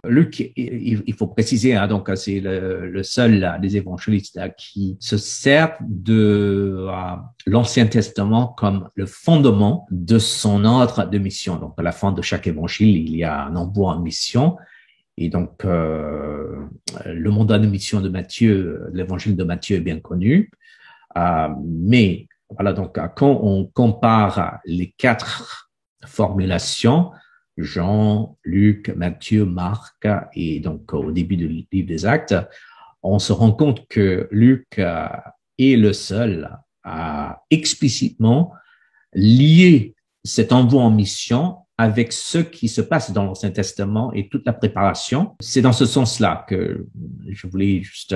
Luc, il faut préciser, hein, donc c'est le seul des évangélistes qui se sert de l'Ancien Testament comme le fondement de son ordre de mission. Donc, à la fin de chaque évangile, il y a un envoi en mission. Et donc, le mandat de mission de Matthieu, l'évangile de Matthieu est bien connu. Mais voilà, donc quand on compare les 4 formulations, Jean, Luc, Matthieu, Marc, et donc au début du livre des Actes, on se rend compte que Luc est le seul à explicitement lier cet envoi en mission avec ce qui se passe dans l'Ancien Testament et toute la préparation. C'est dans ce sens-là que je voulais juste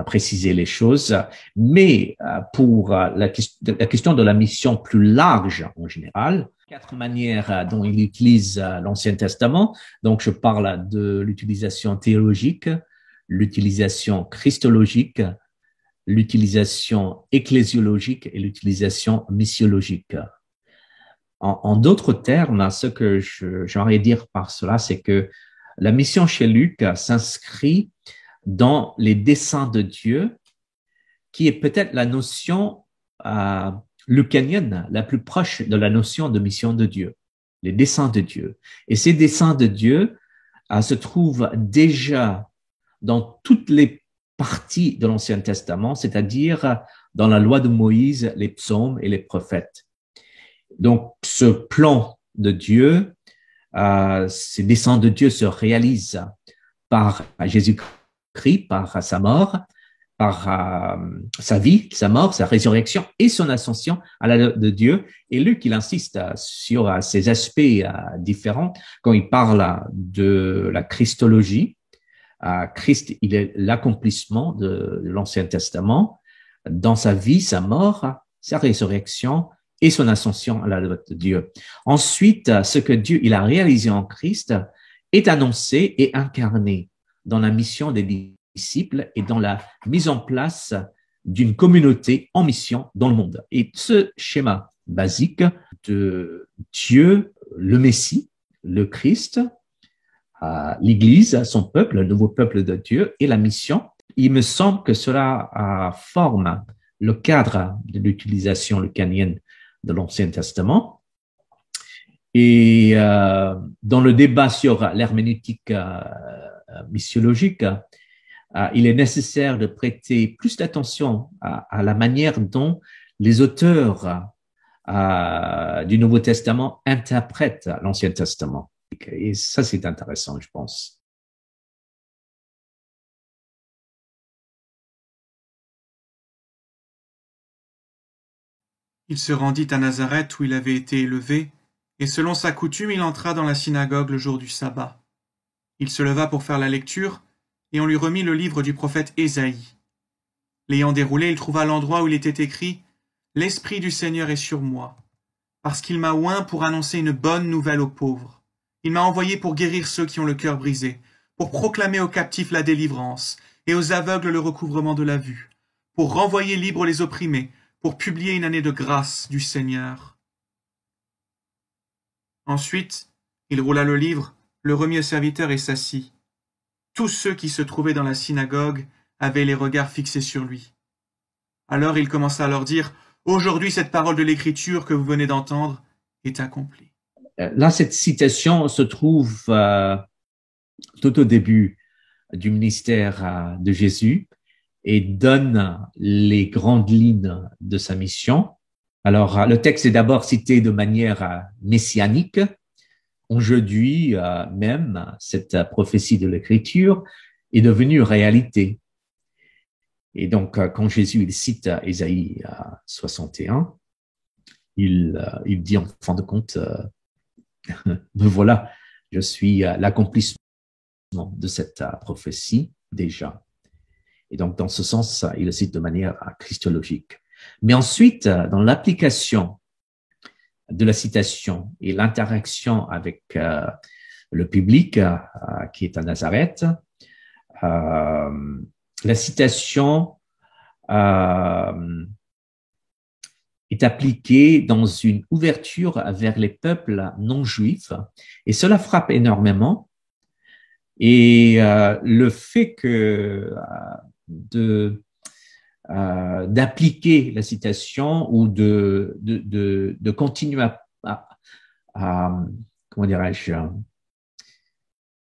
préciser les choses. Mais pour la question de la mission plus large en général, 4 manières dont il utilise l'Ancien Testament. Donc, je parle de l'utilisation théologique, l'utilisation christologique, l'utilisation ecclésiologique et l'utilisation missiologique. En d'autres termes, ce que j'aimerais dire par cela, c'est que la mission chez Luc s'inscrit dans les desseins de Dieu, qui est peut-être la notion lucanienne la plus proche de la notion de mission de Dieu, les desseins de Dieu. Et ces desseins de Dieu se trouvent déjà dans toutes les parties de l'Ancien Testament, c'est-à-dire dans la loi de Moïse, les psaumes et les prophètes. Donc, ce plan de Dieu, ces desseins de Dieu se réalisent par Jésus-Christ, par sa mort, par sa vie, sa mort, sa résurrection et son ascension à la de Dieu. Et Luc, il insiste sur ces aspects différents quand il parle de la christologie. Christ, il est l'accomplissement de l'Ancien Testament dans sa vie, sa mort, sa résurrection et son ascension à la de Dieu. Ensuite, ce que Dieu il a réalisé en Christ est annoncé et incarné dans la mission des disciples et dans la mise en place d'une communauté en mission dans le monde. Et ce schéma basique de Dieu, le Messie, le Christ, l'Église, son peuple, le nouveau peuple de Dieu et la mission, il me semble que cela forme le cadre de l'utilisation lucanienne de l'Ancien Testament. Et dans le débat sur l'herméneutique missiologique, il est nécessaire de prêter plus d'attention à la manière dont les auteurs du Nouveau Testament interprètent l'Ancien Testament. Et ça, c'est intéressant, je pense. Il se rendit à Nazareth où il avait été élevé, et selon sa coutume, il entra dans la synagogue le jour du sabbat. Il se leva pour faire la lecture, et on lui remit le livre du prophète Ésaïe. L'ayant déroulé, il trouva l'endroit où il était écrit « L'Esprit du Seigneur est sur moi, parce qu'il m'a oint pour annoncer une bonne nouvelle aux pauvres. Il m'a envoyé pour guérir ceux qui ont le cœur brisé, pour proclamer aux captifs la délivrance, et aux aveugles le recouvrement de la vue, pour renvoyer libres les opprimés, pour publier une année de grâce du Seigneur. » Ensuite, il roula le livre, le remit au serviteur et s'assit. Tous ceux qui se trouvaient dans la synagogue avaient les regards fixés sur lui. Alors il commença à leur dire « Aujourd'hui, cette parole de l'Écriture que vous venez d'entendre est accomplie. » Là, cette citation se trouve tout au début du ministère de Jésus et donne les grandes lignes de sa mission. Alors, le texte est d'abord cité de manière messianique. Aujourd'hui, même, cette prophétie de l'Écriture est devenue réalité. Et donc, quand Jésus il cite Ésaïe 61, il dit en fin de compte, me voilà, je suis l'accomplissement de cette prophétie déjà. Et donc, dans ce sens, il le cite de manière christologique. Mais ensuite, dans l'application de la citation et l'interaction avec le public qui est à Nazareth, la citation est appliquée dans une ouverture vers les peuples non juifs et cela frappe énormément Et le fait que d'appliquer la citation ou de continuer à comment dirais-je,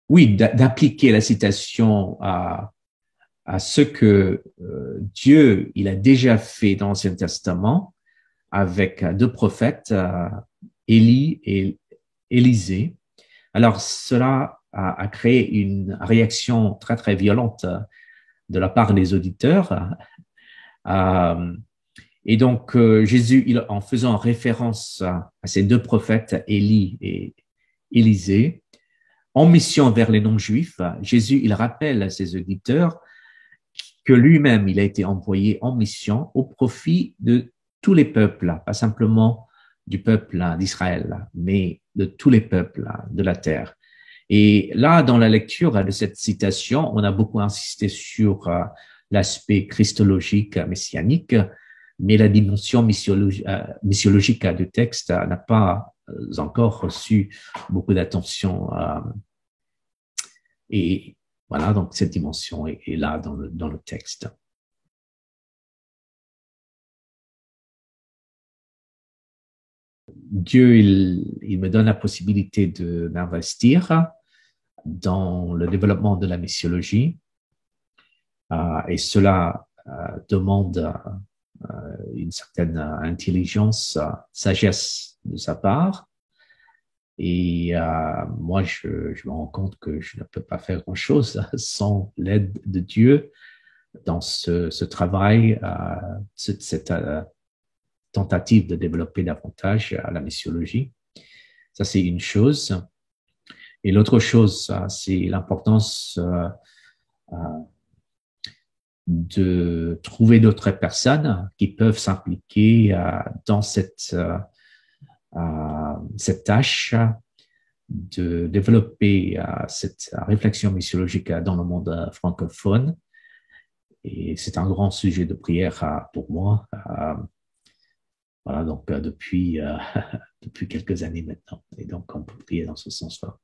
oui, d'appliquer la citation à ce que Dieu il a déjà fait dans l'Ancien Testament avec deux prophètes, Élie et Élisée. Alors cela a créé une réaction très très violente de la part des auditeurs. Et donc Jésus, en faisant référence à ces deux prophètes, Élie et Élisée, en mission vers les non-juifs, Jésus, il rappelle à ses auditeurs que lui-même, il a été envoyé en mission au profit de tous les peuples, pas simplement du peuple d'Israël, mais de tous les peuples de la terre. Et là, dans la lecture de cette citation, on a beaucoup insisté sur l'aspect christologique, messianique, mais la dimension missiologique du texte n'a pas encore reçu beaucoup d'attention. Et voilà, donc cette dimension est là dans le texte. Dieu, il me donne la possibilité de m'investir dans le développement de la missiologie et cela demande une certaine intelligence, sagesse de sa part. Et moi, je me rends compte que je ne peux pas faire grand-chose sans l'aide de Dieu dans ce travail, cette tentative de développer davantage la missiologie. Ça, c'est une chose. Et l'autre chose, c'est l'importance de trouver d'autres personnes qui peuvent s'impliquer dans cette tâche de développer cette réflexion missiologique dans le monde francophone. Et c'est un grand sujet de prière pour moi. Voilà, donc depuis quelques années maintenant. Et donc, on peut prier dans ce sens-là.